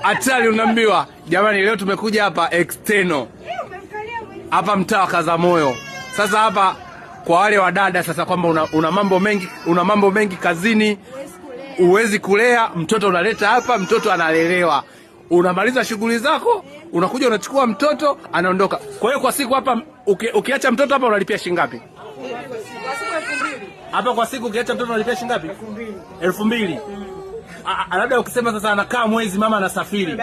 Hatari unaambiwa. Jamani, leo tumekuja hapa external. Hapa mtaa wa Kazamoyo. Sasa hapa kwa wale wadada sasa kwamba una mambo mengi kazini, uwezi kulea, mtoto unaleta hapa, mtoto analelewa. Unamaliza shughuli zako, unakuja unachukua mtoto, anaondoka. Kwa hiyo kwa siku hapa ukiacha mtoto hapa unalipia shilingi ngapi? Hapa kwa siku ukiacha mtoto unalipia shilingi ngapi? 2000. Labda ukisema sasa anakaa mwezi mama anasafiri.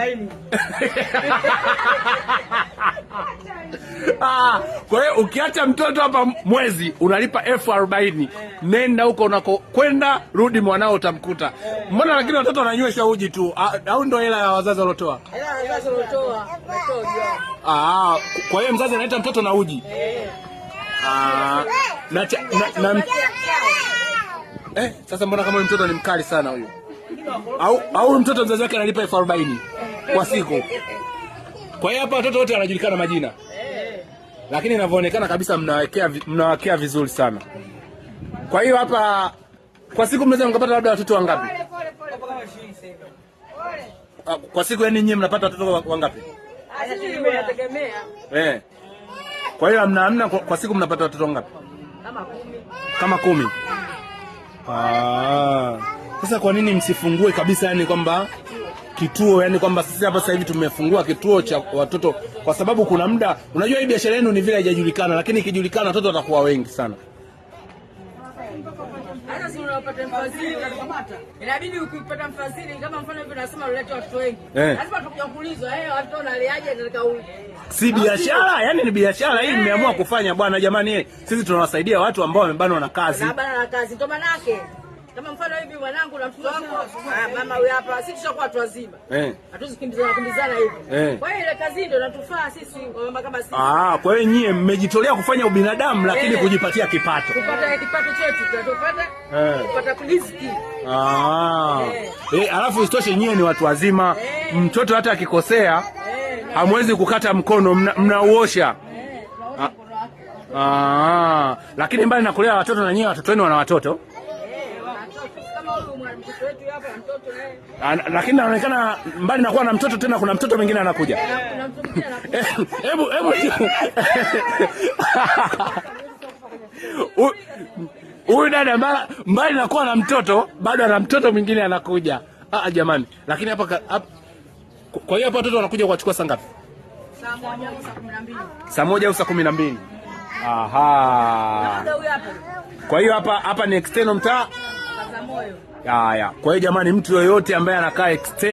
Kwa hiyo ukiacha mtoto hapa mwezi unalipa 40,000. Nenda huko unako kwenda, rudi mwanao utamkuta. Mbona lakini watoto wananywesha uji tu? Au ndio hela ya wazazi walotoa? Hela ya wazazi walotoa. Kwa hiyo mzazi analeta mtoto na uji. Sasa mbona kama mtoto ni mkali sana huyo? Au mtoto mzazi wake analipa 40,000 kwa siku. Kwa hiyo hapa watoto wote wanajulikana majina. Lakini inavyoonekana kabisa mnawakea vizuri sana. Kwa hiyo hapa kwa siku mnaweza mkapata labda watoto wangapi? Kwa siku yani nyinyi mnapata watoto wangapi? Inategemea. Kwa hiyo hamna kwa siku mnapata watoto wangapi? Kama 10. Sasa kwa nini msifungue kabisa yani kwamba kituo, yani kwamba sisi hapa sasa hivi tumefungua kituo cha watoto, kwa sababu kuna muda unajua hii biashara yenu ni vile haijajulikana, lakini ikijulikana watoto watakuwa wengi sana. Hata si unapata mfadhili unakamata. Inabidi ukipata mfadhili kama mfano hivi unasema ulete watu wengi. Lazima tukuulizwa watoto wanaliaje katika si biashara, yani ni biashara hii mmeamua kufanya bwana. Jamani, sisi tunawasaidia watu ambao wamebanwa na kazi. Na kazi ndio maana yake. Kama mfano hivi mwanangu na mtoto wangu, mama huyu hapa, sisi tushakuwa watu wazima. Hatuwezi kimbizana hivi. Kwa hiyo ile kazi ndio inatufaa sisi mama kama sisi. Kwa hiyo nyie mmejitolea kufanya ubinadamu lakini kujipatia kipato. Kupata kipato chetu tutapata, kupata riziki. Alafu isitoshe nyie ni watu wazima. Mtoto hata akikosea hamwezi kukata mkono, mnauosha. Lakini mbali na kulea watoto na nyie watoto wenu wana watoto. Lakini inaonekana mbali na kuwa na mtoto tena kuna mtoto mwingine anakuja. Hebu huyu dada mbali na kuwa na mtoto bado ana mtoto mwingine anakuja. Jamani, lakini hapa kwa hiyo hapa watoto wanakuja kuwachukua saa ngapi? Saa 1 au saa 12. Kwa hiyo hapa ni external mtaa Kazamoyo. Kwa hiyo jamani, mtu yoyote ambaye anakaa external